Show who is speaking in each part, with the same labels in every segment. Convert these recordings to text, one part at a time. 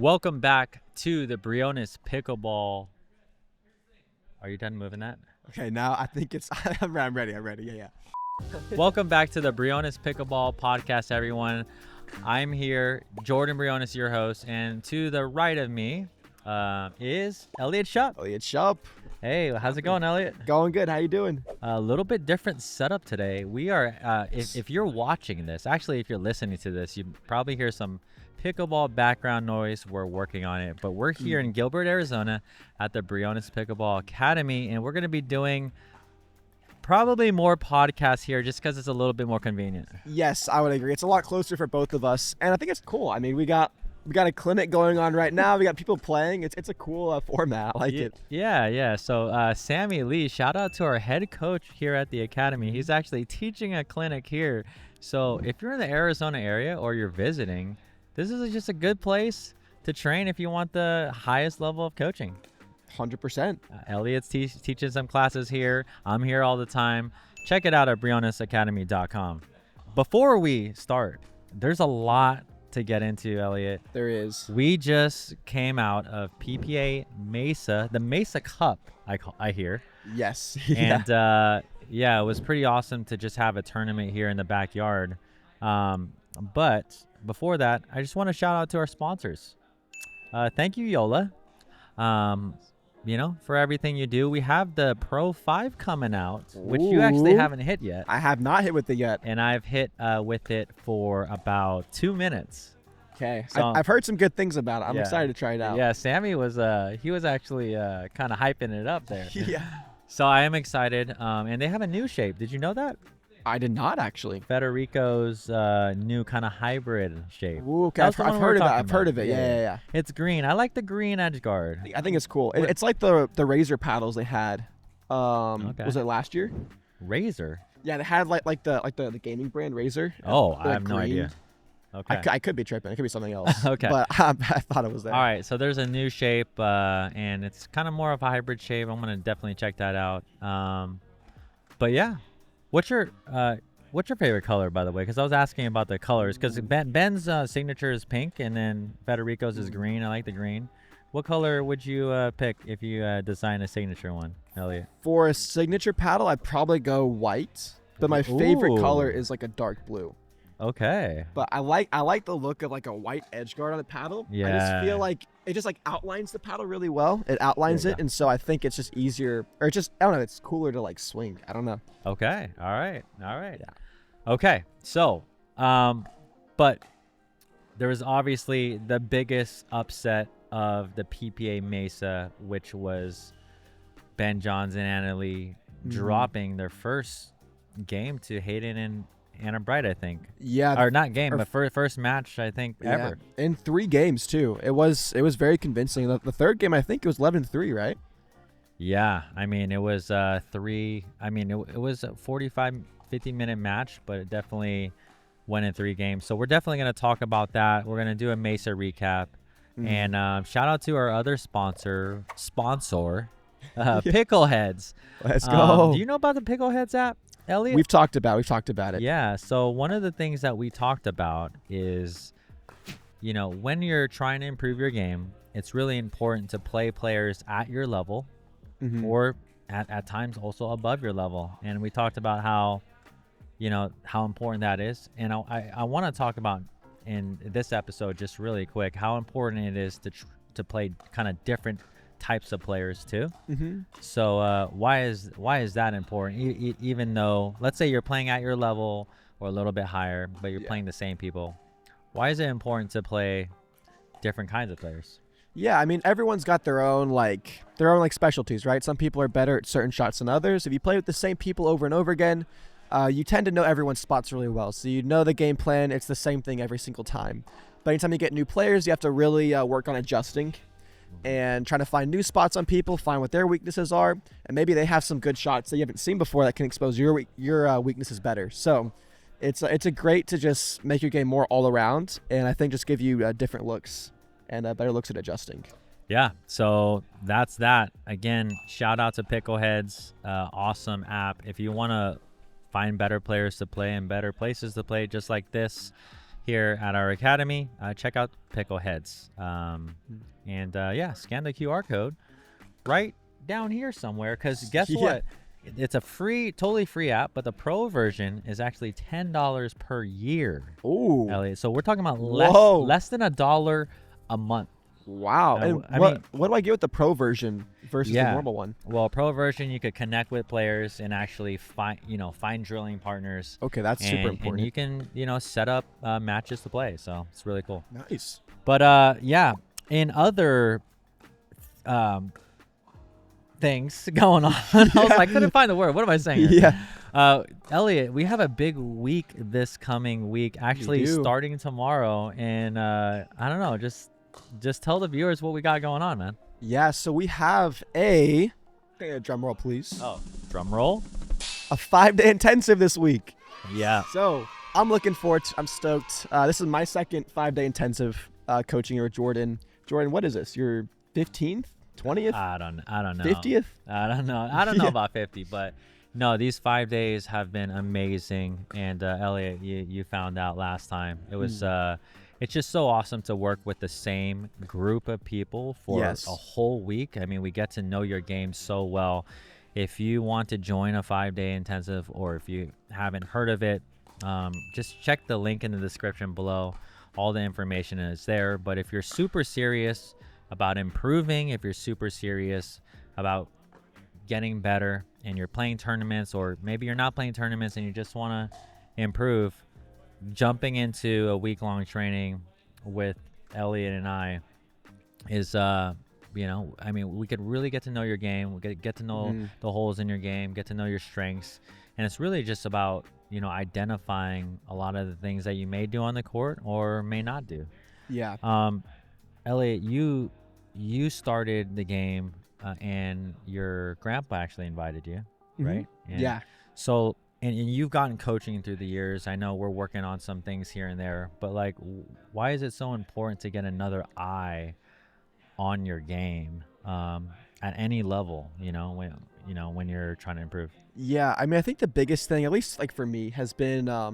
Speaker 1: Welcome back to the Briones Pickleball. Are you done moving that?
Speaker 2: Okay, now I think it's I'm ready. Yeah.
Speaker 1: Welcome back to the Briones Pickleball podcast, everyone. I'm here, Jordan Briones, your host, and to the right of me is Elliot Shupp.
Speaker 2: Elliot Shupp.
Speaker 1: Hey, how's it going, Elliot?
Speaker 2: Going good. How you doing?
Speaker 1: A little bit different setup today. We are, if you're watching this, actually, if you're listening to this, you probably hear some pickleball background noise. We're working on it, but we're here in Gilbert, Arizona at the Briones Pickleball Academy, and we're going to be doing probably more podcasts here just because it's a little bit more convenient.
Speaker 2: Yes, I would agree. It's a lot closer for both of us, and I think it's cool. I mean, we got a clinic going on right now. We got people playing. It's a cool format. I like it.
Speaker 1: Yeah. So Sammy Leigh, shout out to our head coach here at the Academy. He's actually teaching a clinic here. So if you're in the Arizona area or you're visiting, this is just a good place to train if you want the highest level of coaching.
Speaker 2: 100%.
Speaker 1: Elliot's teaching some classes here. I'm here all the time. Check it out at brionesacademy.com. Before we start, there's a lot to get into, Elliot.
Speaker 2: There is.
Speaker 1: We just came out of PPA Mesa, the Mesa Cup, I hear.
Speaker 2: Yes.
Speaker 1: And it was pretty awesome to just have a tournament here in the backyard. But before that, I just want to shout out to our sponsors. Thank you, Yola. For everything you do. We have the Pro 5 coming out, which you actually haven't hit yet.
Speaker 2: I have not hit with it yet.
Speaker 1: And I've hit with it for about 2 minutes.
Speaker 2: Okay.
Speaker 1: So,
Speaker 2: I've heard some good things about it. I'm excited to try it out.
Speaker 1: Yeah, Sammy was actually kind of hyping it up there.
Speaker 2: Yeah.
Speaker 1: So I am excited. And they have a new shape. Did you know that?
Speaker 2: I did not actually.
Speaker 1: Federico's new kind of hybrid shape.
Speaker 2: Ooh, okay. I've heard of that. I've heard of it. Yeah.
Speaker 1: It's green. I like the green edge guard.
Speaker 2: I think it's cool. It's like the Razor paddles they had. Was it last year?
Speaker 1: Razor?
Speaker 2: Yeah, they had like the gaming brand Razor.
Speaker 1: Oh, I have no idea. Okay.
Speaker 2: I could be tripping. It could be something else.
Speaker 1: Okay.
Speaker 2: But I thought it was there.
Speaker 1: All right. So there's a new shape, and it's kind of more of a hybrid shape. I'm gonna definitely check that out. But yeah. What's your favorite color, by the way? Because I was asking about the colors. Because Ben's signature is pink, and then Federico's is green. I like the green. What color would you pick if you design a signature one, Elliot?
Speaker 2: For a signature paddle, I'd probably go white. But my favorite color is like a dark blue.
Speaker 1: Okay.
Speaker 2: But I like the look of like a white edge guard on the paddle.
Speaker 1: Yeah.
Speaker 2: I just feel like it just like outlines the paddle really well. It outlines it, and so I think it's just easier, or just I don't know, it's cooler to like swing. I don't know.
Speaker 1: Okay. All right.
Speaker 2: Yeah.
Speaker 1: Okay. So, but there was obviously the biggest upset of the PPA Mesa, which was Ben Johns and Anna Leigh dropping their first game to Hayden and Anna Bright, I think.
Speaker 2: Yeah.
Speaker 1: Or not game, but first match, I think, ever.
Speaker 2: In 3 games too. It was very convincing. The third game, I think it was 11-3, right?
Speaker 1: Yeah. I mean, it was it was a 45, 50-minute match, but it definitely went in 3 games. So we're definitely going to talk about that. We're going to do a Mesa recap. And shout out to our other sponsor, Pickleheads.
Speaker 2: Let's go.
Speaker 1: Do you know about the Pickleheads app, Elliot?
Speaker 2: We've talked about it.
Speaker 1: Yeah. So one of the things that we talked about is, when you're trying to improve your game, it's really important to play players at your level or at times also above your level. And we talked about how important that is. And I want to talk about in this episode, just really quick, how important it is to play kind of different types of players too. So why is that important? Even though, let's say you're playing at your level or a little bit higher, but you're playing the same people, why is it important to play different kinds of players?
Speaker 2: Yeah, I mean, everyone's got their own specialties, right? Some people are better at certain shots than others. If you play with the same people over and over again, you tend to know everyone's spots really well. So you know the game plan. It's the same thing every single time. But anytime you get new players, you have to really work on adjusting and trying to find new spots on people, find what their weaknesses are, and maybe they have some good shots that you haven't seen before that can expose your weaknesses better. So it's a great to just make your game more all around, and I think just give you different looks and better looks at adjusting.
Speaker 1: Yeah, so that's that. Again, shout out to Pickleheads, awesome app. If you want to find better players to play and better places to play just like this, here at our academy, check out Pickleheads. And scan the QR code right down here somewhere, because guess what? It's a totally free app, but the pro version is actually $10 per year.
Speaker 2: Ooh.
Speaker 1: Elliot. So we're talking about less than $1 a month.
Speaker 2: Wow. And what do I get with the pro version versus the normal one?
Speaker 1: Well, pro version, you could connect with players and actually find drilling partners.
Speaker 2: Okay, that's super important.
Speaker 1: And you can, set up matches to play. So it's really cool.
Speaker 2: Nice.
Speaker 1: But in other things going on, I was like, I couldn't find the word. What am I saying here? Elliot, we have a big week this coming week, actually starting tomorrow. And I don't know, just tell the viewers what we got going on, man.
Speaker 2: Yeah, so we have a drum roll, please.
Speaker 1: Oh, drum roll.
Speaker 2: A 5-day intensive this week.
Speaker 1: Yeah.
Speaker 2: So I'm looking forward to, I'm stoked. This is my second 5-day intensive coaching here with Jordan. Jordan, what is this? Your 15th? 20th?
Speaker 1: I don't know.
Speaker 2: 50th?
Speaker 1: I don't know. I don't know about 50, but no, these 5 days have been amazing. And Elliot, you found out last time. It was it's just so awesome to work with the same group of people for a whole week. I mean, we get to know your game so well. If you want to join a 5-day intensive, or if you haven't heard of it, just check the link in the description below. All the information is there. But if you're super serious about improving, if you're super serious about getting better and you're playing tournaments, or maybe you're not playing tournaments and you just want to improve, jumping into a week-long training with Elliot and I is, I mean, we could really get to know your game. We could get to know the holes in your game, get to know your strengths. And it's really just about, identifying a lot of the things that you may do on the court or may not do. Yeah. Elliot, you started the game and your grandpa actually invited you, right? And
Speaker 2: yeah.
Speaker 1: So, and you've gotten coaching through the years. I know we're working on some things here and there, but like, why is it so important to get another eye on your game at any level, when you're trying to improve?
Speaker 2: Yeah, I mean, I think the biggest thing, at least like for me, has been a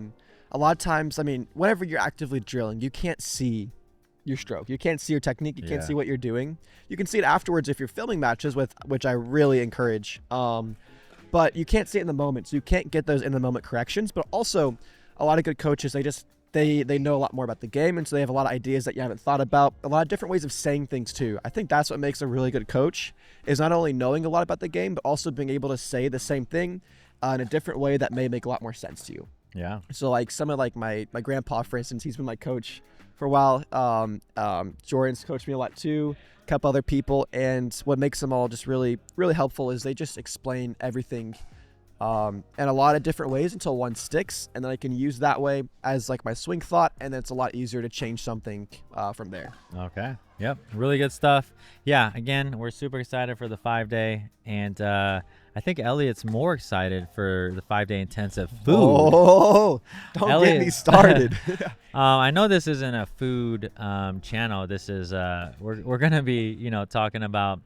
Speaker 2: lot of times, I mean, whenever you're actively drilling, you can't see your stroke. You can't see your technique. You can't see what you're doing. You can see it afterwards if you're filming matches, which I really encourage. But you can't see it in the moment, so you can't get those in the moment corrections. But also, a lot of good coaches, they know a lot more about the game, and so they have a lot of ideas that you haven't thought about. A lot of different ways of saying things too. I think that's what makes a really good coach, is not only knowing a lot about the game, but also being able to say the same thing in a different way that may make a lot more sense to you.
Speaker 1: Yeah.
Speaker 2: So like some of like my grandpa, for instance, he's been my coach for a while. Jordan's coached me a lot too. A couple other people, and what makes them all just really, really helpful is they just explain everything in a lot of different ways until one sticks, and then I can use that way as like my swing thought, and then it's a lot easier to change something from there.
Speaker 1: Okay. Yep. Really good stuff. Yeah. Again, we're super excited for the 5-day, and I think Elliot's more excited for the 5-day intensive food.
Speaker 2: Oh, don't get me started.
Speaker 1: I know this isn't a food channel. This is we're gonna be talking about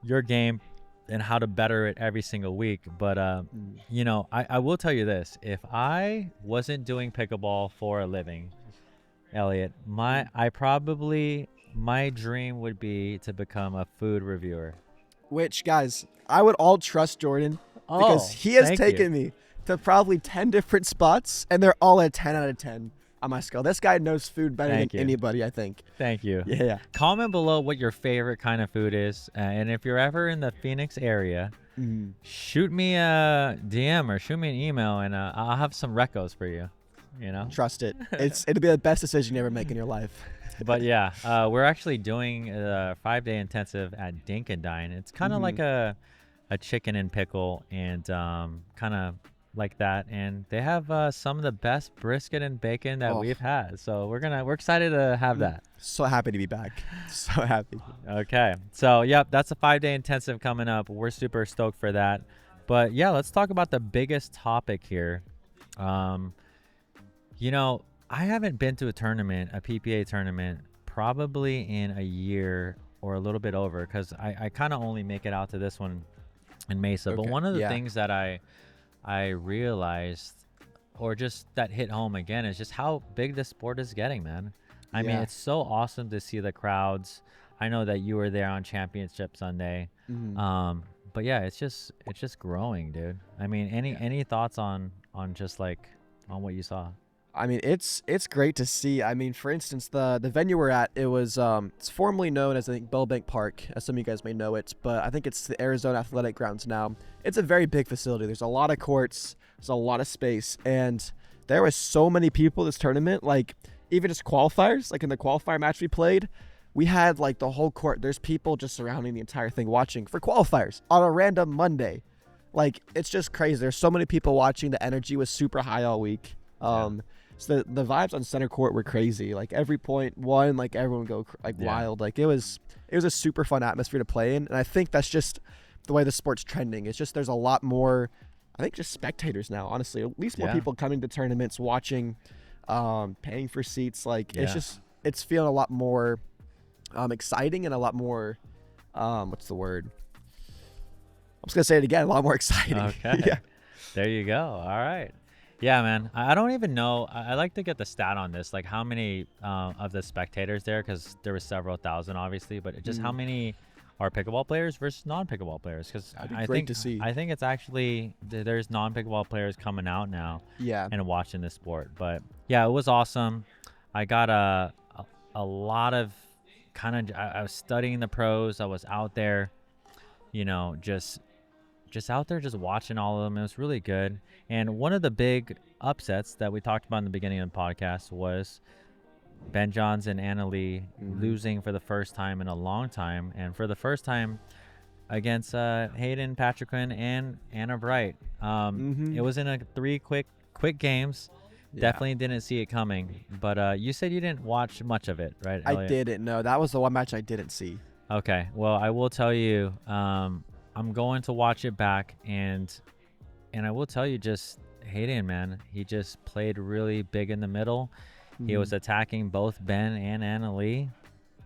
Speaker 1: your game and how to better it every single week. But I will tell you this: if I wasn't doing pickleball for a living, Elliot, my dream would be to become a food reviewer.
Speaker 2: Which, guys, I would all trust Jordan because he has taken me to probably 10 different spots, and they're all a 10 out of 10 on my scale. This guy knows food better than anybody, I think.
Speaker 1: Thank you.
Speaker 2: Yeah.
Speaker 1: Comment below what your favorite kind of food is, and if you're ever in the Phoenix area, shoot me a DM or shoot me an email, and I'll have some recos for you.
Speaker 2: Trust it. It'll be the best decision you ever make in your life.
Speaker 1: But yeah, we're actually doing a 5-day intensive at Dink and Dine. It's kind of like a chicken and pickle, and kind of like that. And they have some of the best brisket and bacon that we've had. So we're excited to have that.
Speaker 2: So happy to be back. So happy.
Speaker 1: Okay. So yep, that's a 5-day intensive coming up. We're super stoked for that. But yeah, let's talk about the biggest topic here. I haven't been to a PPA tournament, probably in a year or a little bit over, because I kind of only make it out to this one in Mesa. Okay. But one of the things that I realized or just that hit home again is just how big this sport is getting, man. I mean,
Speaker 2: Yeah.
Speaker 1: it's so awesome to see the crowds. I know that you were there on Championship Sunday. But yeah, it's just growing, dude. I mean, any thoughts on just like on what you saw?
Speaker 2: I mean, it's great to see. I mean, for instance, the venue we're at, it's formerly known as, I think, Bellbank Park, as some of you guys may know it, but I think it's the Arizona Athletic Grounds now. It's a very big facility. There's a lot of courts, there's a lot of space, and there was so many people this tournament, like even just qualifiers, like in the qualifier match we played, we had like the whole court. There's people just surrounding the entire thing watching for qualifiers on a random Monday. Like, it's just crazy. There's so many people watching. The energy was super high all week. So the vibes on center court were crazy. Like every point won, like everyone would go wild. Like it was a super fun atmosphere to play in, and I think that's just the way the sport's trending. It's just there's a lot more, I think, just spectators now. Honestly, at least more people coming to tournaments, watching, paying for seats. Like it's feeling a lot more exciting and a lot more what's the word? I'm just gonna say it again. A lot more exciting.
Speaker 1: Okay.
Speaker 2: Yeah.
Speaker 1: There you go. All right. Yeah, man. I don't even know. I like to get the stat on this, like how many of the spectators there, because there were several thousand, obviously, but just how many are pickleball players versus non-pickleball players? Because I think it's actually there's non-pickleball players coming out now, and watching this sport. But yeah, it was awesome. I got a lot of I was studying the pros. I was out there, just out there just watching all of them. It was really good. And one of the big upsets that we talked about in the beginning of the podcast was Ben Johns and Anna Leigh losing for the first time in a long time, and for the first time against Hayden Patrickman and Anna Bright. It was in a 3 quick games. Definitely didn't see it coming, but you said you didn't watch much of it, right, Elliot?
Speaker 2: I didn't. No, that was the one match I didn't see.
Speaker 1: Okay, well, I will tell you, I'm going to watch it back, and I will tell you, just Hayden, man, he just played really big in the middle. He was attacking both Ben and Anna Leigh,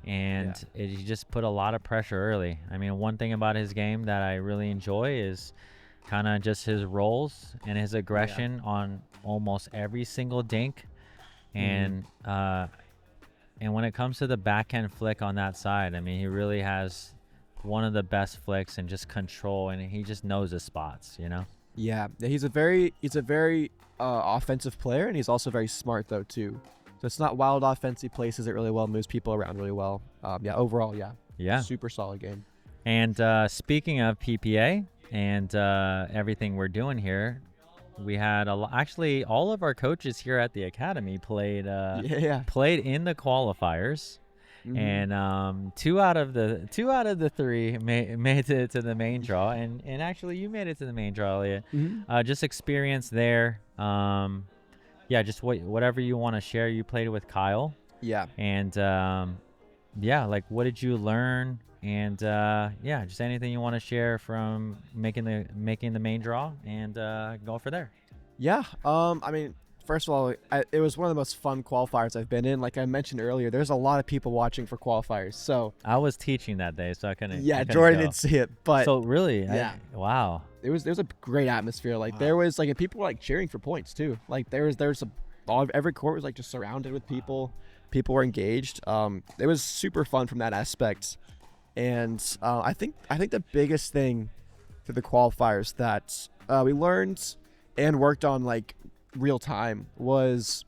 Speaker 1: and he just put a lot of pressure early. I mean, one thing about his game that I really enjoy is kind of just his rolls and his aggression on almost every single dink, and when it comes to the backhand flick on that side, I mean, he really has one of the best flicks and just control, and he just knows his spots,
Speaker 2: Yeah, he's a very offensive player, and he's also very smart though too. So it's not wild offense. He places it really well, moves people around really well. Overall, super solid game.
Speaker 1: And speaking of PPA and everything we're doing here, we had actually all of our coaches here at the academy played in the qualifiers. And 2 out of the 3 made it to the main draw, and actually you made it to the main draw, Elliot. Just experience there. Just whatever you want to share. You played with Kyle. And like, what did you learn? And just anything you want to share from making the main draw, and go for there.
Speaker 2: I mean, first of all, it was one of the most fun qualifiers I've been in. Like I mentioned earlier, there's a lot of people watching for qualifiers. So
Speaker 1: I was teaching that day, so I couldn't.
Speaker 2: Jordan didn't see it, but
Speaker 1: so really, wow.
Speaker 2: There was a great atmosphere. Like there was like, and people were like cheering for points too. Like every court was like just surrounded with people. People were engaged. It was super fun from that aspect. And I think the biggest thing for the qualifiers that we learned and worked on like real time was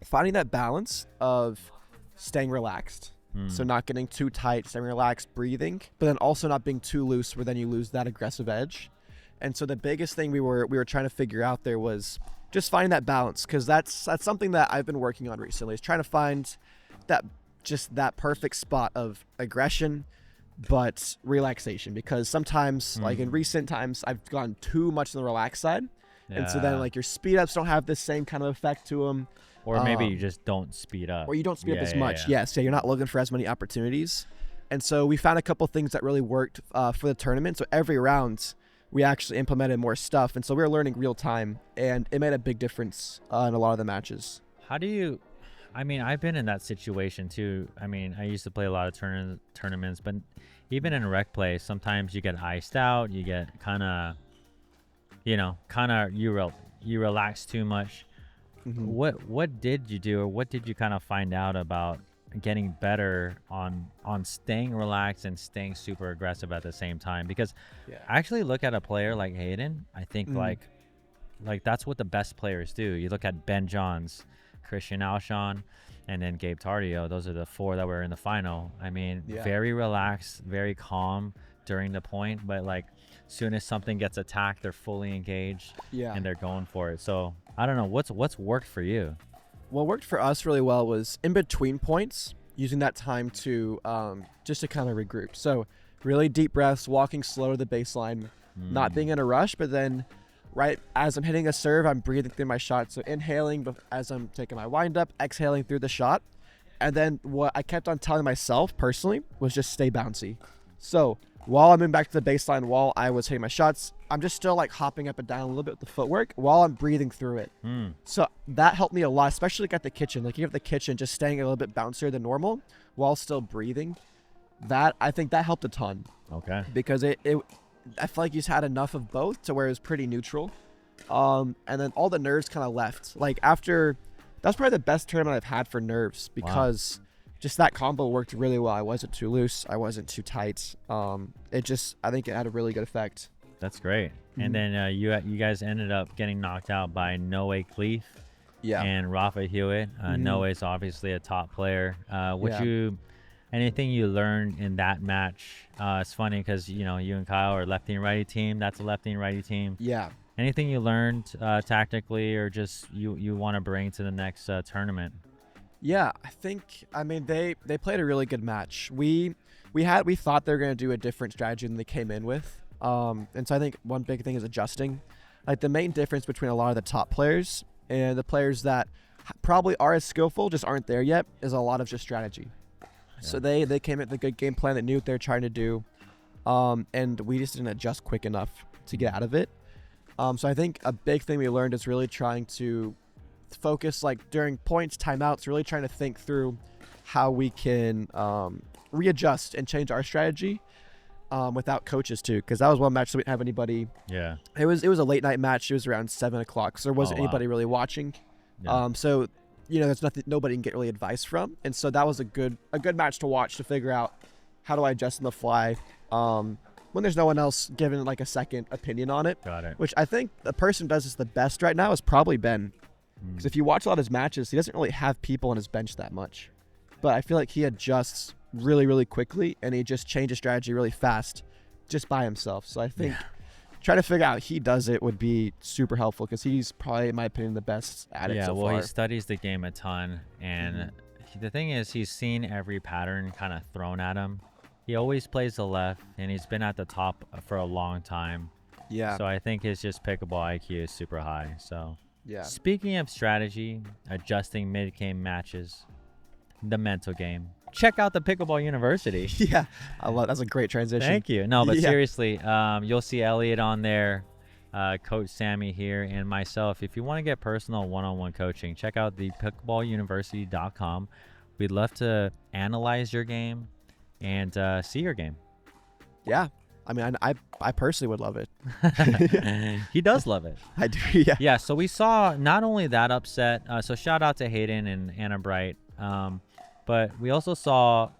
Speaker 2: finding that balance of staying relaxed. So not getting too tight, staying relaxed, breathing, but then also not being too loose where then you lose that aggressive edge. And so the biggest thing we were trying to figure out there was just finding that balance, because that's something that I've been working on recently, is trying to find that perfect spot of aggression but relaxation, because sometimes like in recent times I've gone too much on the relaxed side. And so then like your speed ups don't have the same kind of effect to them,
Speaker 1: or maybe you just don't speed up,
Speaker 2: or you don't speed up as much. So you're not looking for as many opportunities. And so we found a couple things that really worked for the tournament. So every round we actually implemented more stuff, and so we were learning real time, and it made a big difference in a lot of the matches.
Speaker 1: How do you, I mean, I've been in that situation too. I mean, I used to play a lot of tournaments, but even in rec play, sometimes you get iced out, you get you relax too much. what did you do, or what did you kind of find out about getting better on staying relaxed and staying super aggressive at the same time? Because I actually look at a player like Hayden, I think like that's what the best players do. You look at Ben Johns, Christian Alshon, and then Gabe Tardio. Those are the 4 that were in the final. I mean, very relaxed, very calm during the point, but like soon as something gets attacked, they're fully engaged and they're going for it. So I don't know, what's worked for you?
Speaker 2: What worked for us really well was in between points, using that time to just to kind of regroup. So really deep breaths, walking slow to the baseline, not being in a rush, but then right as I'm hitting a serve, I'm breathing through my shot. So inhaling as I'm taking my wind up, exhaling through the shot. And then what I kept on telling myself personally was just stay bouncy. So while I'm in back to the baseline, while I was hitting my shots, I'm just still like hopping up and down a little bit with the footwork while I'm breathing through it. So that helped me a lot, especially like at the kitchen. Like you have the kitchen, just staying a little bit bouncier than normal while still breathing. That I think that helped a ton.
Speaker 1: Okay.
Speaker 2: Because I feel like you just had enough of both to where it was pretty neutral. And then all the nerves kind of left. Like after, that's probably the best tournament I've had for nerves because just that combo worked really well. I wasn't too loose. I wasn't too tight. I think it had a really good effect.
Speaker 1: That's great. And then you guys ended up getting knocked out by Noe Cleef and Rafa Hewitt. Noe is obviously a top player. Anything you learned in that match? It's funny because you and Kyle are lefty and righty team. That's a lefty and righty team.
Speaker 2: Yeah.
Speaker 1: Anything you learned tactically, or just you want to bring to the next tournament?
Speaker 2: Yeah, I mean they played a really good match. We thought they were gonna do a different strategy than they came in with. And so I think one big thing is adjusting. Like the main difference between a lot of the top players and the players that probably are as skillful, just aren't there yet, is a lot of just strategy. So they came in with a good game plan. They knew what they were trying to do. And we just didn't adjust quick enough to get out of it. So I think a big thing we learned is really trying to focus, like during points, timeouts, really trying to think through how we can readjust and change our strategy without coaches too. Because that was one match that we didn't have anybody. Yeah. It was a late night match. It was around 7 o'clock. So there wasn't anybody really watching. Yeah. So there's nobody can get really advice from, and so that was a good match to watch to figure out how do I adjust on the fly when there's no one else giving like a second opinion on it. Got it. Which I think the person who does this the best right now is probably Ben, because if you watch a lot of his matches, he doesn't really have people on his bench that much, but I feel like he adjusts really, really quickly, and he just changes strategy really fast just by himself. So I think trying to figure out how he does it would be super helpful, because he's probably, in my opinion, the best at it so far. He studies the game a ton, and the thing is, he's seen every pattern kind of thrown at him. He always plays the left, and he's been at the top for a long time. Yeah. So I think his just pickleball IQ is super high. So speaking of strategy, adjusting mid-game matches, the mental game. Check out the Pickleball University. Yeah, I love that's a great transition. Thank you. No, but seriously, you'll see Elliot on there, Coach Sammy here, and myself. If you want to get personal one-on-one coaching, check out the pickleballuniversity.com. We'd love to analyze your game and see your game. Yeah. I mean, I personally would love it. He does love it. I do, yeah. Yeah, so we saw not only that upset, so shout out to Hayden and Anna Bright, but we also saw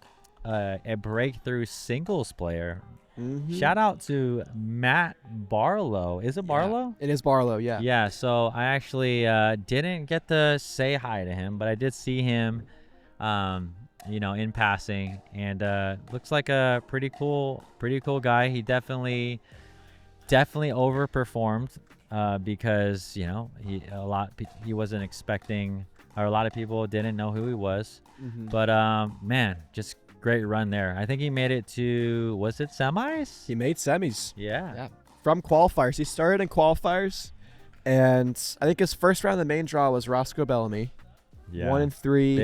Speaker 2: a breakthrough singles player. Shout out to Matt Barlow. Is it Barlow? It is Barlow, yeah. Yeah, so I actually didn't get to say hi to him, but I did see him, in passing, and looks like a pretty cool guy. He definitely overperformed because he wasn't expecting, or a lot of people didn't know who he was. But man, just great run there. I think he made it to, was it semis? He made semis. Yeah. From qualifiers. He started in qualifiers, and I think his first round of the main draw was Roscoe Bellamy. Yeah. 1-3.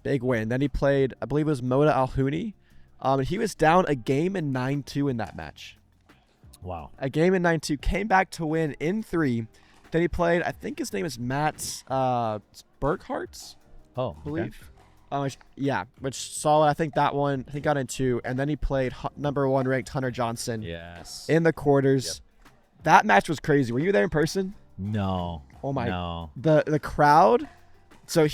Speaker 2: Big win. Then he played, I believe it was Moda Alhouni. And he was down a game in 9-2 in that match. Wow. A game in 9-2. Came back to win in 3. Then he played, I think his name is Matt Burkhartz. Oh, I believe. Which solid. I think that one, got in 2. And then he played number 1 ranked Hunter Johnson. Yes. In the quarters. Yep. That match was crazy. Were you there in person?
Speaker 1: No.
Speaker 2: Oh my!
Speaker 1: No.
Speaker 2: The crowd. So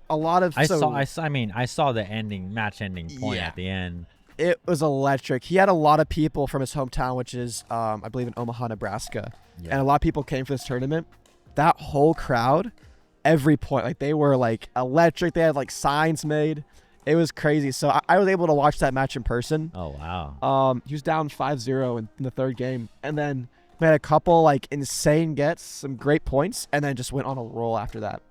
Speaker 2: a lot of
Speaker 1: I saw the match ending point
Speaker 2: Yeah.
Speaker 1: at the end.
Speaker 2: It was electric. He had a lot of people from his hometown, which is I believe in Omaha, Nebraska,
Speaker 1: Yeah.
Speaker 2: and a lot of people came for this tournament. That whole crowd, every point, like they were like electric. They had like signs made. It was crazy. So I was able to watch that match in person.
Speaker 1: Oh wow.
Speaker 2: He was down 5-0 in the third game, and then made a couple like insane gets, some great points, and then just went on a roll after that.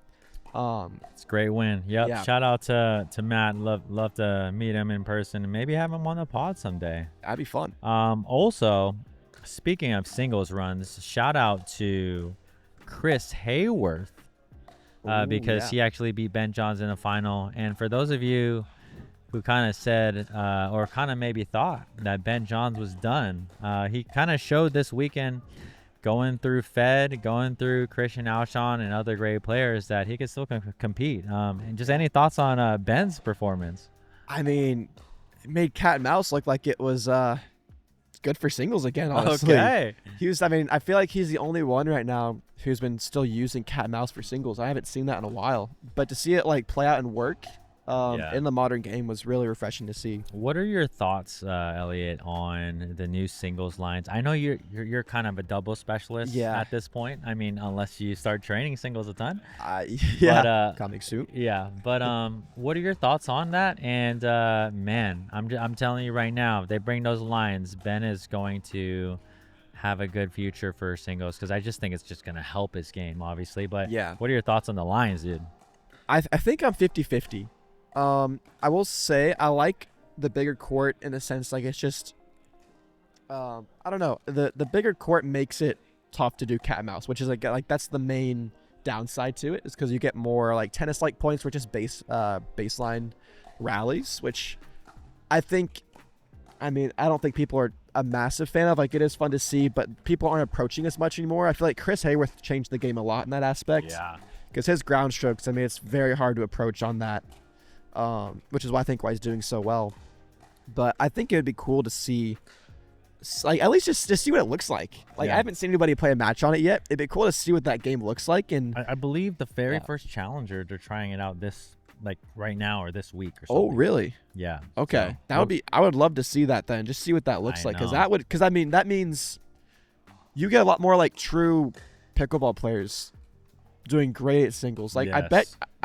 Speaker 1: It's a great win. Yep.
Speaker 2: Yeah.
Speaker 1: Shout out to Matt. Love to meet him in person and maybe have him on the pod someday.
Speaker 2: That'd be fun.
Speaker 1: Also, speaking of singles runs, shout out to Chris Hayworth because he actually beat Ben Johns in the final. And for those of you who kind of said or kind of maybe thought that Ben Johns was done, he kind of showed this weekend, going through Fed, going through Christian Alshon and other great players, that he could still compete. And just any thoughts on Ben's performance?
Speaker 2: I mean, it made cat and mouse look like it was good for singles again, honestly.
Speaker 1: Okay.
Speaker 2: I feel like he's the only one right now who's been still using cat and mouse for singles. I haven't seen that in a while. But to see it like play out and work in the modern game was really refreshing to see.
Speaker 1: What are your thoughts, Elliot, on the new singles lines? I know you're kind of a double specialist at this point. I mean, unless you start training singles a ton.
Speaker 2: But, coming soon.
Speaker 1: Yeah, but what are your thoughts on that? And man, I'm telling you right now, if they bring those lines, Ben is going to have a good future for singles, because I just think it's just going to help his game, obviously. But what are your thoughts on the lines, dude?
Speaker 2: I think I'm 50-50. I will say I like the bigger court in the sense like it's just I don't know, the bigger court makes it tough to do cat and mouse, which is like that's the main downside to it, is because you get more like tennis like points, which is baseline rallies, which I don't think people are a massive fan of. Like, it is fun to see, but people aren't approaching as much anymore. I feel like Chris Hayworth changed the game a lot in that aspect, because his ground strokes, I mean, it's very hard to approach on that. Which is why he's doing so well. But I think it would be cool to see, like, at least just see what it looks like. Like, I haven't seen anybody play a match on it yet. It'd be cool to see what that game looks like. And
Speaker 1: I believe the very first challenger, they're trying it out this, like, right now or this week or something.
Speaker 2: Oh, really?
Speaker 1: Yeah.
Speaker 2: Okay. So, I would love to see that then. Just see what that looks like. Because that means you get a lot more, like, true pickleball players doing great at singles. Like, I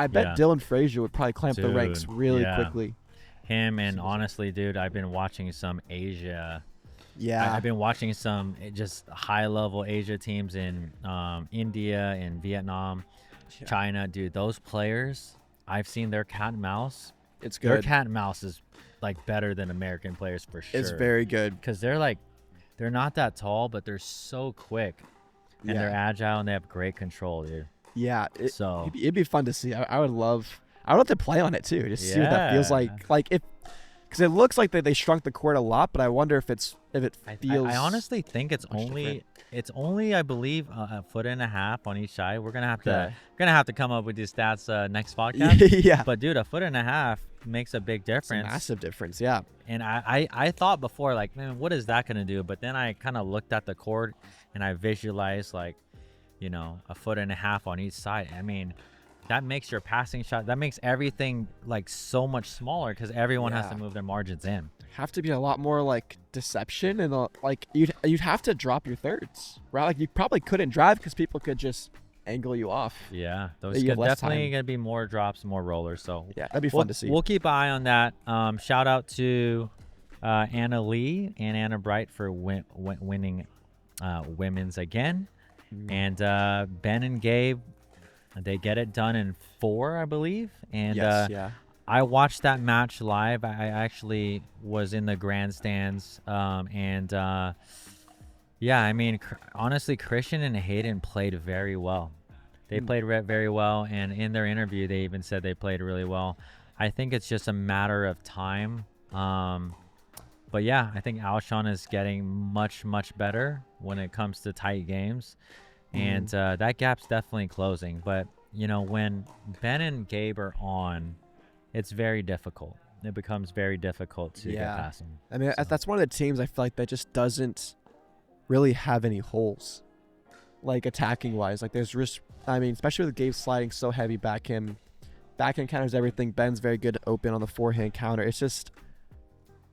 Speaker 2: bet Dylan Frazier would probably climb the ranks really quickly.
Speaker 1: Him, and honestly, dude, I've been watching some Asia.
Speaker 2: Yeah.
Speaker 1: I've been watching some just high-level Asia teams in India and Vietnam, China. Dude, those players, I've seen their cat and mouse.
Speaker 2: It's good.
Speaker 1: Their cat and mouse is like better than American players for sure.
Speaker 2: It's very good.
Speaker 1: Because they're not that tall, but they're so quick. And they're agile, and they have great control, dude.
Speaker 2: Yeah, it'd be fun to see. I would love to play on it too, just see what that feels like. Like, because it looks like they shrunk the court a lot, but I wonder if it feels.
Speaker 1: I honestly think it's only I believe a foot and a half on each side. We're gonna have to come up with these stats next podcast.
Speaker 2: Yeah.
Speaker 1: But dude, a foot and a half makes a big difference.
Speaker 2: It's a massive difference. Yeah.
Speaker 1: And I thought before, like, man, what is that gonna do? But then I kind of looked at the court and I visualized, like, you know, a foot and a half on each side. I mean, that makes your passing shot, that makes everything like so much smaller, because everyone has to move their margins in.
Speaker 2: Have to be a lot more like deception, and like you'd have to drop your thirds, right? Like, you probably couldn't drive because people could just angle you off.
Speaker 1: Yeah, those definitely gonna be more drops, more rollers. So
Speaker 2: yeah, that'd be fun to see.
Speaker 1: We'll keep an eye on that. Shout out to Anna Leigh and Anna Bright for winning women's again. And Ben and Gabe, they get it done in 4, I believe. And I watched that match live. I actually was in the grandstands. I mean, honestly, Christian and Hayden played very well. They played very well, and in their interview, they even said they played really well. I think it's just a matter of time. But yeah, I think Alshon is getting much, much better when it comes to tight games. And that gap's definitely closing. But, you know, when Ben and Gabe are on, it's very difficult. It becomes very difficult to get past them.
Speaker 2: I mean, that's one of the teams I feel like that just doesn't really have any holes. like attacking wise. Like there's risk. I mean, especially with Gabe sliding so heavy backhand counters everything. Ben's very good open on the forehand counter. It's just,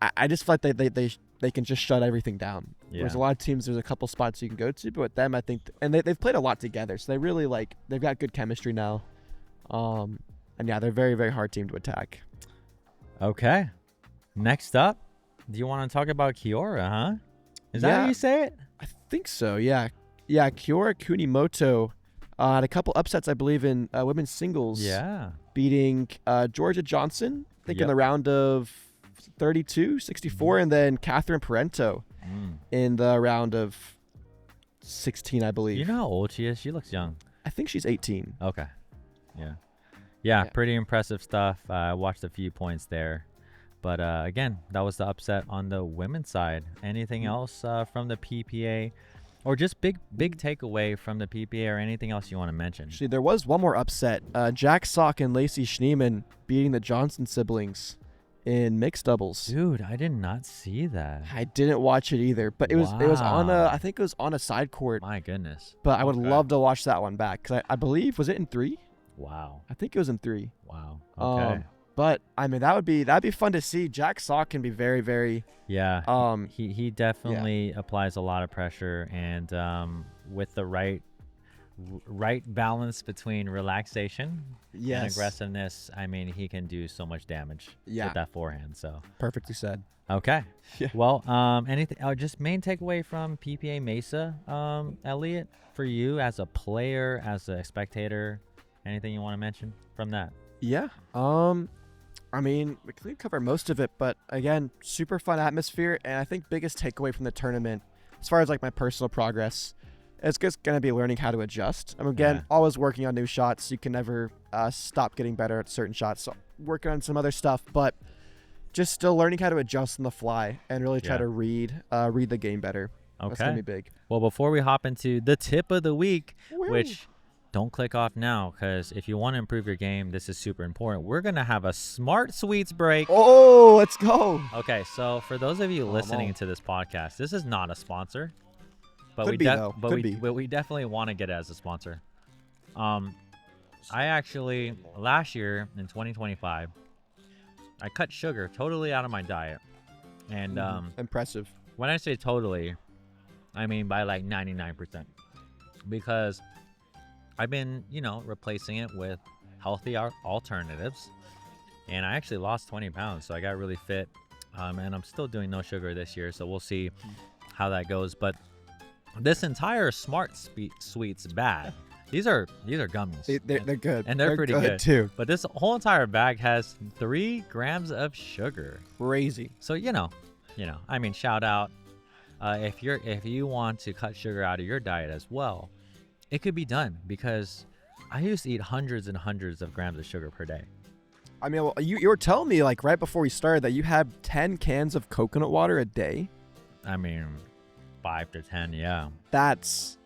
Speaker 2: I just feel like they can just shut everything down.
Speaker 1: Yeah.
Speaker 2: There's a lot of teams. There's a couple spots you can go to, but with them, I think, and they've played a lot together, so they really they've got good chemistry now. And yeah, they're a very, very hard team to attack.
Speaker 1: Okay. Next up, do you want to talk about Kiora, huh? Is that how you say it?
Speaker 2: I think so, yeah. Yeah, Kiora Kunimoto had a couple upsets, I believe, in women's singles.
Speaker 1: Yeah.
Speaker 2: Beating Georgia Johnson, I think in
Speaker 1: Yep.
Speaker 2: the round of 32, 64, and then Catherine Parento in the round of 16, I believe.
Speaker 1: You know how old she is? She looks young.
Speaker 2: I think she's 18.
Speaker 1: Okay. Yeah, pretty impressive stuff. I watched a few points there. But again, that was the upset on the women's side. Anything else from the PPA? Or just big takeaway from the PPA or anything else you want to mention?
Speaker 2: Actually, there was one more upset. Jack Sock and Lacey Schneeman beating the Johnson siblings in mixed doubles.
Speaker 1: Dude, I did not see that.
Speaker 2: I didn't watch it either, but it was on
Speaker 1: Wow.
Speaker 2: I think it was on a side court.
Speaker 1: My goodness.
Speaker 2: But I would
Speaker 1: Okay.
Speaker 2: love to watch that one back because I believe, was it in 3?
Speaker 1: Wow.
Speaker 2: I think it was in 3.
Speaker 1: Wow. Okay.
Speaker 2: But I mean that'd be fun to see. Jack Sock can be very, very
Speaker 1: Yeah. He definitely applies a lot of pressure, and with the right balance between relaxation and aggressiveness, I mean, he can do so much damage with that forehand. So
Speaker 2: perfectly said.
Speaker 1: okay.
Speaker 2: Yeah.
Speaker 1: Well, anything? Just main takeaway from PPA Mesa, Elliot, for you as a player, as a spectator, anything you want to mention from that?
Speaker 2: Yeah. I mean, we can cover most of it, but again, super fun atmosphere, and I think biggest takeaway from the tournament, as far as like my personal progress, it's just gonna be learning how to adjust. I'm again always working on new shots. You can never stop getting better at certain shots. So working on some other stuff, but just still learning how to adjust on the fly and really try to read the game better.
Speaker 1: Okay.
Speaker 2: That's gonna be big.
Speaker 1: Well, before we hop into the tip of the week, which don't click off now, because if you want to improve your game, this is super important. We're going to have a Smart Sweets break.
Speaker 2: Oh, let's go.
Speaker 1: Okay, so for those of you listening to this podcast, this is not a sponsor. But
Speaker 2: Could be, though.
Speaker 1: But
Speaker 2: Could be.
Speaker 1: we definitely want to get it as a sponsor. I actually, last year in 2025, I cut sugar totally out of my diet. And
Speaker 2: Impressive.
Speaker 1: when I say totally, I mean by like 99%. Because I've been, replacing it with healthy alternatives. And I actually lost 20 pounds, so I got really fit. And I'm still doing no sugar this year, so we'll see how that goes. But this entire Smart Sweets bag, these are gummies.
Speaker 2: They're good.
Speaker 1: And they're pretty good
Speaker 2: too.
Speaker 1: But this whole entire bag has 3 grams of sugar.
Speaker 2: Crazy.
Speaker 1: So, I mean, shout out. If you want to cut sugar out of your diet as well, it could be done, because I used to eat hundreds and hundreds of grams of sugar per day.
Speaker 2: I mean, well, you were telling me like right before we started that you had 10 cans of coconut water a day.
Speaker 1: I mean, 5 to 10, yeah.
Speaker 2: That's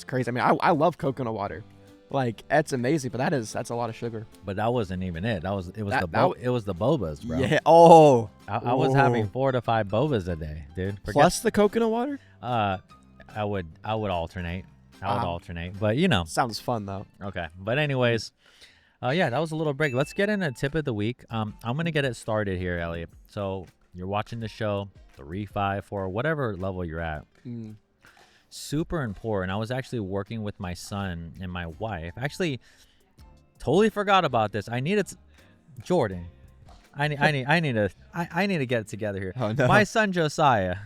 Speaker 2: crazy. I mean, I love coconut water. Like, it's amazing, but that's a lot of sugar.
Speaker 1: But that wasn't even it. It was the bobas, bro.
Speaker 2: Yeah. Oh.
Speaker 1: I was having 4 to 5 bobas a day, dude.
Speaker 2: Plus the coconut water?
Speaker 1: I would alternate. But
Speaker 2: Sounds fun though.
Speaker 1: Okay. But anyways, that was a little break. Let's get into tip of the week. I'm gonna get it started here, Elliot. So you're watching the show, 3, 5, 4, whatever level you're at. Super important. I was actually working with my son and my wife. Actually, totally forgot about this. I needed Jordan. I need to get it together here.
Speaker 2: Oh, no.
Speaker 1: My son Josiah,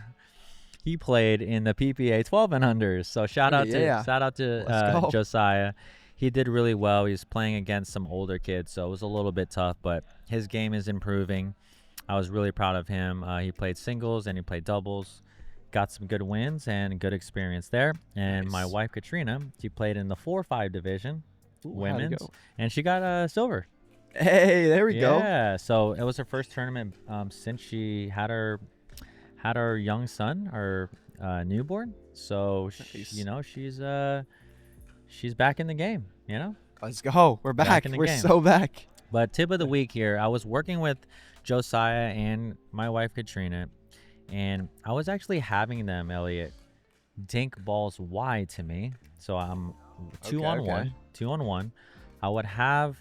Speaker 1: he played in the PPA 12 and unders. So shout out to Josiah. He did really well. He was playing against some older kids, so it was a little bit tough, but his game is improving. I was really proud of him. He played singles and he played doubles. Got some good wins and good experience there. And my wife, Katrina, she played in the 4-5 division, women's, and she got silver.
Speaker 2: Hey, there we go.
Speaker 1: Yeah, so it was her first tournament since she had her young son, or newborn. So she's back in the game.
Speaker 2: Let's go. We're back. We're so back.
Speaker 1: But tip of the week here, I was working with Josiah and my wife Katrina, and I was actually having them, Elliot, dink balls wide to me. So I'm two
Speaker 2: Okay,
Speaker 1: on
Speaker 2: okay.
Speaker 1: one, 2-on-1. I would have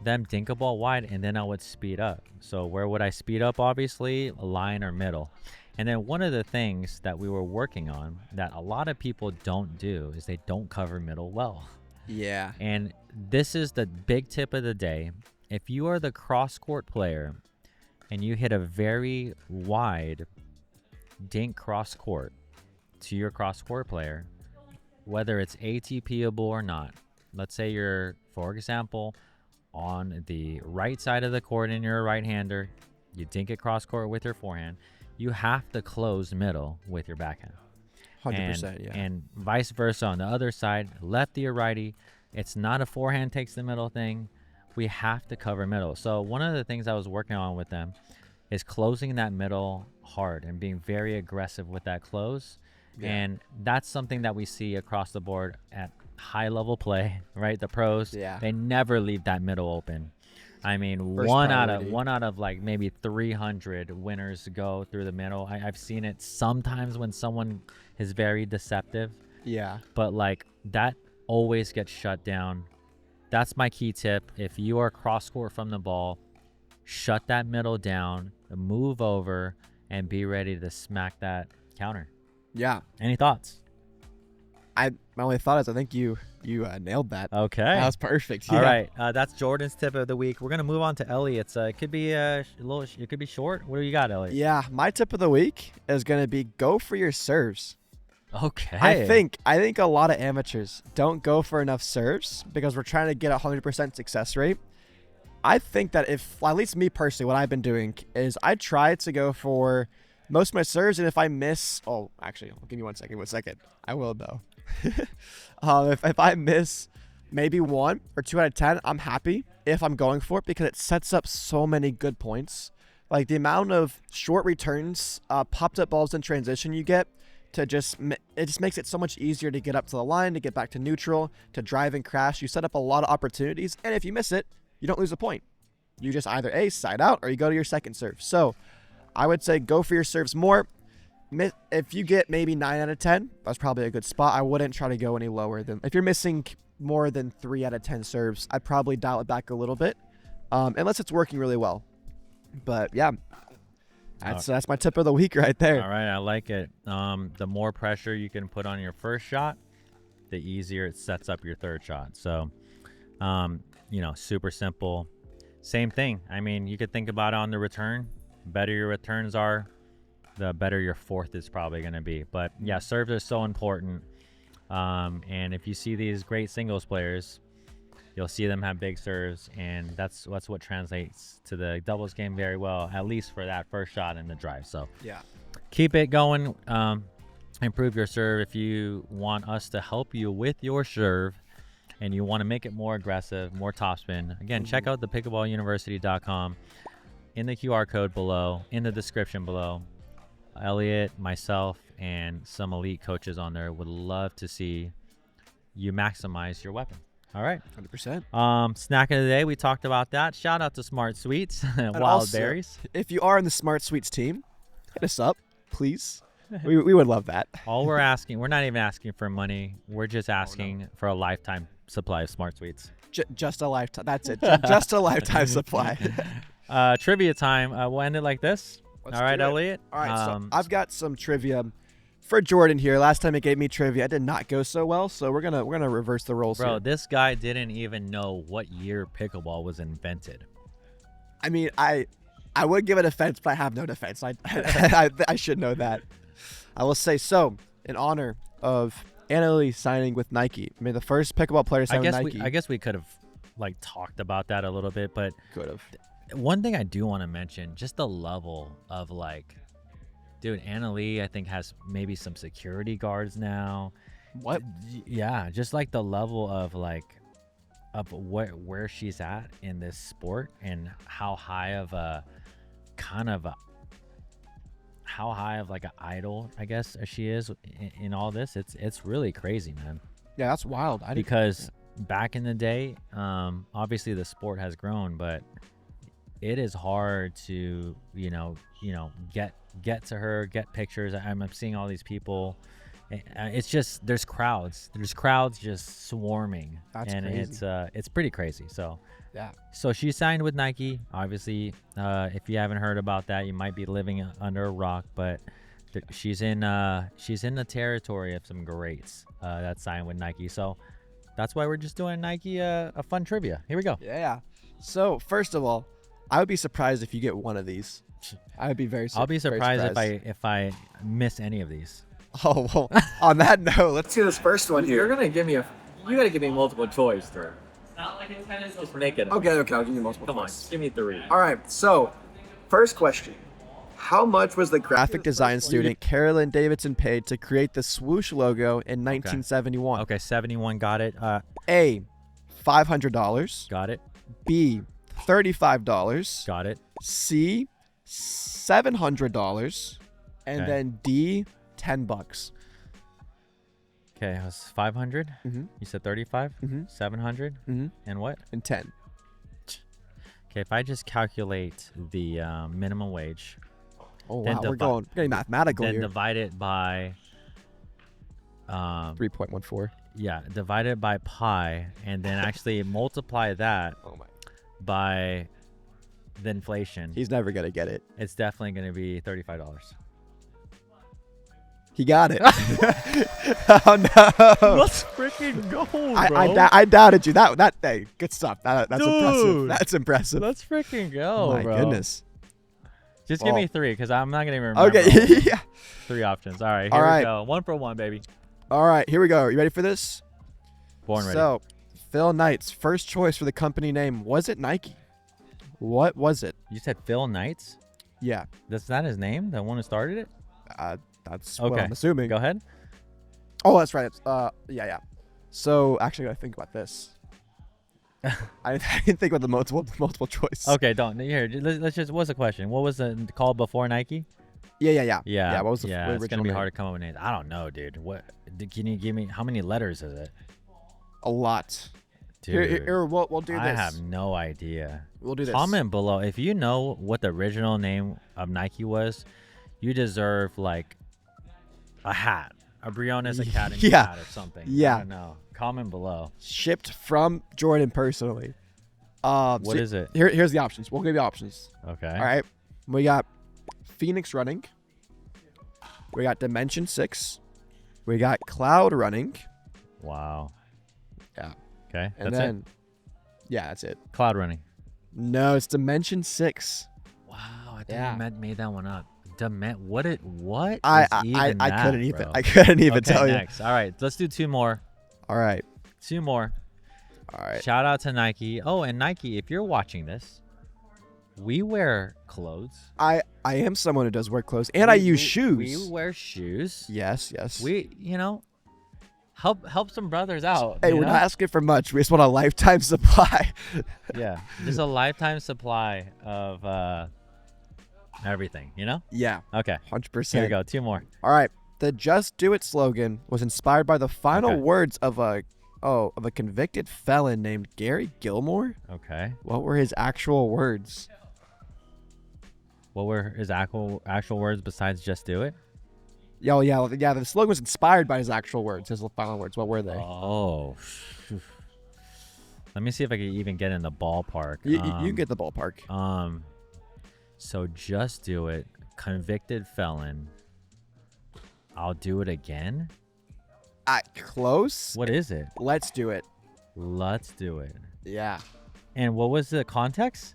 Speaker 1: them dink a ball wide, and then I would speed up. So where would I speed up? Obviously, line or middle. And then one of the things that we were working on that a lot of people don't do is they don't cover middle well.
Speaker 2: Yeah.
Speaker 1: And this is the big tip of the day. If you are the cross court player and you hit a very wide dink cross court to your cross court player, whether it's ATPable or not, let's say you're, for example, on the right side of the court and you're a right-hander, you dink it cross court with your forehand, you have to close middle with your backhand.
Speaker 2: 100%, yeah.
Speaker 1: And vice versa on the other side, lefty or righty, it's not a forehand takes the middle thing. We have to cover middle. So one of the things I was working on with them is closing that middle hard and being very aggressive with that close.
Speaker 2: Yeah.
Speaker 1: And that's something that we see across the board at high level play, right? The pros, they never leave that middle open. I mean,
Speaker 2: First
Speaker 1: one
Speaker 2: priority.
Speaker 1: out of like maybe 300 winners go through the middle. I've seen it sometimes when someone is very deceptive.
Speaker 2: Yeah.
Speaker 1: But like that always gets shut down. That's my key tip. If you are cross court from the ball, shut that middle down, move over, and be ready to smack that counter.
Speaker 2: Yeah.
Speaker 1: Any thoughts?
Speaker 2: My only thought is I think you nailed that.
Speaker 1: Okay.
Speaker 2: That was perfect.
Speaker 1: All right. That's Jordan's tip of the week. We're gonna move on to Elliot's. It could be it could be short. What do you got, Elliot?
Speaker 2: Yeah. My tip of the week is gonna be go for your serves.
Speaker 1: Okay.
Speaker 2: I think a lot of amateurs don't go for enough serves because we're trying to get a 100% success rate. I think that at least me personally, what I've been doing is I try to go for most of my serves, and if I miss, actually, give me 1 second. I will though. If I miss maybe 1 or 2 out of 10, I'm happy if I'm going for it because it sets up so many good points. Like the amount of short returns, popped up balls in transition you get to it just makes it so much easier to get up to the line, to get back to neutral, to drive and crash. You set up a lot of opportunities, and if you miss it, you don't lose a point. You just either ace, side out, or you go to your second serve. So I would say go for your serves more. If you get maybe 9 out of 10, that's probably a good spot. I wouldn't try to go any lower than, if you're missing more than 3 out of 10 serves, I'd probably dial it back a little bit, unless it's working really well. But yeah, that's my tip of the week right there.
Speaker 1: All right, I like it. The more pressure you can put on your first shot, the easier it sets up your third shot. So, super simple. Same thing. I mean, you could think about it on the return. Better your returns are, the better your fourth is probably going to be. But yeah, serves are so important. And if you see these great singles players, you'll see them have big serves, and that's what translates to the doubles game very well, at least for that first shot in the drive. So
Speaker 2: yeah,
Speaker 1: keep it going. Improve your serve. If you want us to help you with your serve and you want to make it more aggressive, more topspin, again, check out the pickleballuniversity.com. In the QR code below, in the description below, Elliot, myself, and some elite coaches on there would love to see you maximize your weapon. All right.
Speaker 2: 100%.
Speaker 1: Snack of the day, we talked about that. Shout out to Smart Sweets, Wild
Speaker 2: also,
Speaker 1: Berries.
Speaker 2: If you are in the Smart Sweets team, hit us up, please. we would love that.
Speaker 1: All we're asking, we're not even asking for money. We're just asking for a lifetime supply of Smart Sweets.
Speaker 2: Just a lifetime. That's it. Just a lifetime supply.
Speaker 1: Trivia time. We'll end it like this.
Speaker 2: Let's
Speaker 1: all right,
Speaker 2: do it.
Speaker 1: Elliot.
Speaker 2: All right, so I've got some trivia for Jordan here. Last time he gave me trivia, it did not go so well, so we're gonna reverse the roles
Speaker 1: Bro,
Speaker 2: here.
Speaker 1: this guy didn't even know what year pickleball was invented.
Speaker 2: I mean, I would give a defense, but I have no defense. I should know that. I will say, so in honor of Anna Leigh signing with Nike, I mean the first pickleball player signed with Nike.
Speaker 1: I guess we could have talked about that a little bit, but
Speaker 2: could have.
Speaker 1: One thing I do want to mention, just the level of dude, Anna Leigh I think has maybe some security guards now.
Speaker 2: What?
Speaker 1: Yeah, just the level of where she's at in this sport and how high of an idol, I guess, she is in all this. It's really crazy, man.
Speaker 2: Yeah, that's wild.
Speaker 1: Because back in the day, obviously the sport has grown, but it is hard to get to her, get pictures. I'm seeing all these people It's just there's crowds just swarming.
Speaker 2: That's
Speaker 1: and
Speaker 2: crazy.
Speaker 1: it's pretty crazy. So
Speaker 2: Yeah.
Speaker 1: so she signed with Nike. Obviously, if you haven't heard about that, you might be living under a rock, but she's in the territory of some greats that signed with Nike. So that's why we're just doing Nike a fun trivia. Here we go.
Speaker 2: Yeah. So first of all, I would be surprised if you get one of these. I would be
Speaker 1: I'll be surprised if I miss any of these.
Speaker 2: Oh, well, on that note, let's see this first one here.
Speaker 1: You gotta give me multiple choice, bro. Not like it's kind of just naked.
Speaker 2: Okay, I'll give you multiple
Speaker 1: Come on,
Speaker 2: choice.
Speaker 1: give me 3.
Speaker 2: All right, so first question. How much was the graphic design student Carolyn Davidson paid to create the swoosh logo in 1971?
Speaker 1: Okay, 71, got it.
Speaker 2: A, $500.
Speaker 1: Got it.
Speaker 2: B, $35.
Speaker 1: Got it.
Speaker 2: C, $700. And
Speaker 1: Okay.
Speaker 2: then D, $10.
Speaker 1: Okay, it was 500.
Speaker 2: Mhm.
Speaker 1: You said 35. 700.
Speaker 2: Mhm.
Speaker 1: And what?
Speaker 2: And 10.
Speaker 1: Okay, if I just calculate the minimum wage,
Speaker 2: Oh
Speaker 1: Then
Speaker 2: wow, we're getting mathematical
Speaker 1: then
Speaker 2: here.
Speaker 1: divide it by
Speaker 2: 3.14.
Speaker 1: yeah, divide it by pi, and then actually multiply that
Speaker 2: Oh my.
Speaker 1: by the inflation.
Speaker 2: He's never gonna get it.
Speaker 1: It's definitely going to be $35.
Speaker 2: He got it. Oh no.
Speaker 1: Let's freaking go, bro.
Speaker 2: I doubted you. That hey, good stuff. That's impressive.
Speaker 1: Dude.
Speaker 2: That's impressive.
Speaker 1: Let's freaking go,
Speaker 2: My
Speaker 1: bro.
Speaker 2: goodness.
Speaker 1: Just give me 3, because I'm not going to even remember.
Speaker 2: Okay. Yeah.
Speaker 1: 3 options. All right,
Speaker 2: All
Speaker 1: here
Speaker 2: right.
Speaker 1: we go. 1 for 1, baby.
Speaker 2: All right, here we go. Are you ready for this?
Speaker 1: Born ready.
Speaker 2: So, Phil Knight's first choice for the company name, was it Nike? What was it?
Speaker 1: You said Phil Knights?
Speaker 2: Yeah.
Speaker 1: That's not his name? The one who started it?
Speaker 2: That's what
Speaker 1: Okay.
Speaker 2: I'm assuming.
Speaker 1: Go ahead.
Speaker 2: Oh, that's right. Yeah. So, actually, I gotta think about this. I didn't think about the multiple choice.
Speaker 1: Okay, don't. Here, let's just. What's the question? What was the called before Nike?
Speaker 2: Yeah.
Speaker 1: Yeah.
Speaker 2: What was the
Speaker 1: it's
Speaker 2: original
Speaker 1: gonna be
Speaker 2: name?
Speaker 1: hard to come up with names. I don't know, dude. What? Can you give me how many letters is it?
Speaker 2: A lot.
Speaker 1: Dude,
Speaker 2: Here, we'll do this.
Speaker 1: I have no idea.
Speaker 2: We'll do this.
Speaker 1: Comment below if you know what the original name of Nike was. You deserve like a hat, a Briones Academy
Speaker 2: Yeah.
Speaker 1: hat or something.
Speaker 2: Yeah.
Speaker 1: I don't know. Comment below.
Speaker 2: Shipped from Jordan personally.
Speaker 1: What is it?
Speaker 2: Here's the options. We'll give you options.
Speaker 1: Okay.
Speaker 2: All right. We got Phoenix Running. We got Dimension 6. We got Cloud Running.
Speaker 1: Wow.
Speaker 2: Yeah.
Speaker 1: Okay.
Speaker 2: And
Speaker 1: That's
Speaker 2: then,
Speaker 1: it.
Speaker 2: yeah, that's it.
Speaker 1: Cloud running.
Speaker 2: No, it's Dimension 6.
Speaker 1: Wow. I think
Speaker 2: Yeah.
Speaker 1: I made that one up. What is
Speaker 2: I
Speaker 1: even that,
Speaker 2: couldn't even
Speaker 1: bro?
Speaker 2: I couldn't even
Speaker 1: Okay,
Speaker 2: tell you.
Speaker 1: next. All right, let's do 2 more.
Speaker 2: All right.
Speaker 1: 2 more.
Speaker 2: All right.
Speaker 1: Shout out to Nike. Oh, and Nike, if you're watching this, we wear clothes.
Speaker 2: I am someone who does wear clothes and I use shoes.
Speaker 1: We wear shoes.
Speaker 2: Yes.
Speaker 1: We, help some brothers out.
Speaker 2: Hey,
Speaker 1: you
Speaker 2: we're
Speaker 1: know?
Speaker 2: not asking for much. We just want a lifetime supply.
Speaker 1: Yeah, just a lifetime supply of everything.
Speaker 2: Yeah.
Speaker 1: Okay.
Speaker 2: 100%.
Speaker 1: Here we go. 2 more.
Speaker 2: All right. The Just Do It slogan was inspired by the final
Speaker 1: Okay.
Speaker 2: words of a convicted felon named Gary Gilmore.
Speaker 1: Okay.
Speaker 2: What were his actual words?
Speaker 1: What were his actual words besides "just do it"?
Speaker 2: Yeah, the slogan was inspired by his actual words, his final words. What were they?
Speaker 1: Oh. Let me see if I can even get in the ballpark.
Speaker 2: You get the ballpark.
Speaker 1: So just do it. Convicted felon. I'll do it again.
Speaker 2: Close.
Speaker 1: What is it?
Speaker 2: Let's do it.
Speaker 1: Let's do it.
Speaker 2: Yeah.
Speaker 1: And what was the context?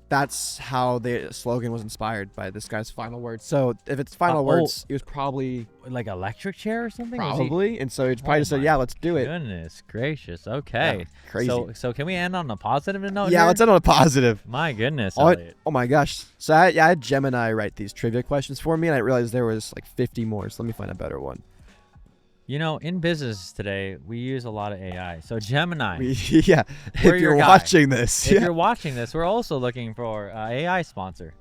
Speaker 2: That's how the slogan was inspired by this guy's final words. So if it's final
Speaker 1: oh.
Speaker 2: words, it was probably
Speaker 1: Like electric chair or something? Was he-
Speaker 2: probably, and so he probably just said,
Speaker 1: my
Speaker 2: "Yeah, let's do it."
Speaker 1: Goodness gracious. Okay.
Speaker 2: Yeah, crazy.
Speaker 1: So can we end on a positive note?
Speaker 2: Yeah,
Speaker 1: here?
Speaker 2: let's end on a positive.
Speaker 1: My goodness,
Speaker 2: Oh,
Speaker 1: Elliot.
Speaker 2: oh my gosh. So I had Gemini write these trivia questions for me, and I realized there was like 50 more. So let me find a better one.
Speaker 1: In business today, we use a lot of AI. So Gemini,
Speaker 2: Yeah.
Speaker 1: We're
Speaker 2: If
Speaker 1: your
Speaker 2: you're
Speaker 1: guy.
Speaker 2: watching this.
Speaker 1: if
Speaker 2: Yeah.
Speaker 1: you're watching this, we're also looking for AI sponsor.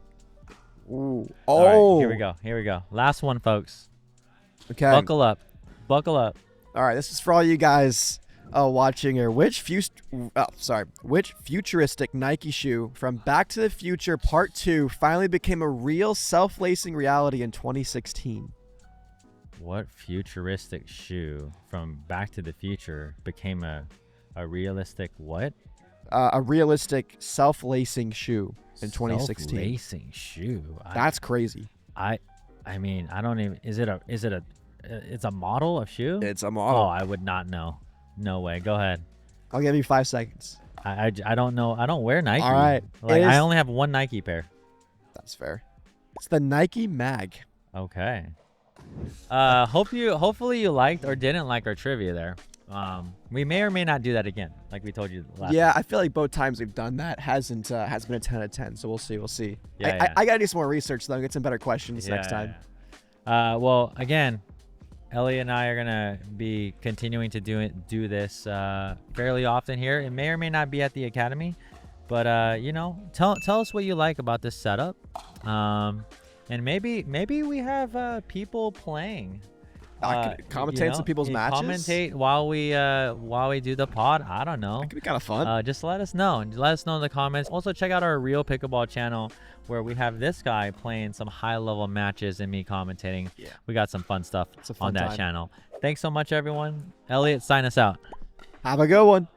Speaker 2: Ooh.
Speaker 1: All right,
Speaker 2: Oh.
Speaker 1: here we go. Last one, folks.
Speaker 2: Okay.
Speaker 1: Buckle up.
Speaker 2: All right. This is for all you guys watching here. Which futuristic Nike shoe from Back to the Future Part 2 finally became a real self-lacing reality in 2016?
Speaker 1: What futuristic shoe from Back to the Future became a realistic what?
Speaker 2: A realistic self-lacing shoe in 2016.
Speaker 1: Self-lacing shoe.
Speaker 2: That's crazy.
Speaker 1: I mean, I don't even. Is it a? It's a model of shoe.
Speaker 2: It's a model.
Speaker 1: Oh, I would not know. No way. Go ahead.
Speaker 2: I'll give you 5 seconds.
Speaker 1: I don't know. I don't wear Nike.
Speaker 2: All right.
Speaker 1: Like I only have one Nike pair.
Speaker 2: That's fair. It's the Nike Mag.
Speaker 1: Okay. Hopefully you liked or didn't like our trivia there. We may or may not do that again, like we told you last
Speaker 2: Yeah,
Speaker 1: time.
Speaker 2: I feel like both times we've done that has been a 10 out of 10. So we'll see.
Speaker 1: Yeah,
Speaker 2: I gotta do some more research though. Get some better questions next time.
Speaker 1: Well, again, Ellie and I are gonna be continuing to do this fairly often here. It may or may not be at the academy, but tell us what you like about this setup, and maybe we have people playing.
Speaker 2: Commentate some people's matches.
Speaker 1: Commentate while we do the pod. I don't know.
Speaker 2: It could be kind of fun.
Speaker 1: Just let us know. Let us know in the comments. Also, check out our Real Pickleball channel where we have this guy playing some high-level matches and me commentating.
Speaker 2: Yeah.
Speaker 1: We got some fun stuff
Speaker 2: It's a fun
Speaker 1: on that
Speaker 2: time.
Speaker 1: channel. Thanks so much, everyone. Elliot, sign us out.
Speaker 2: Have a good one.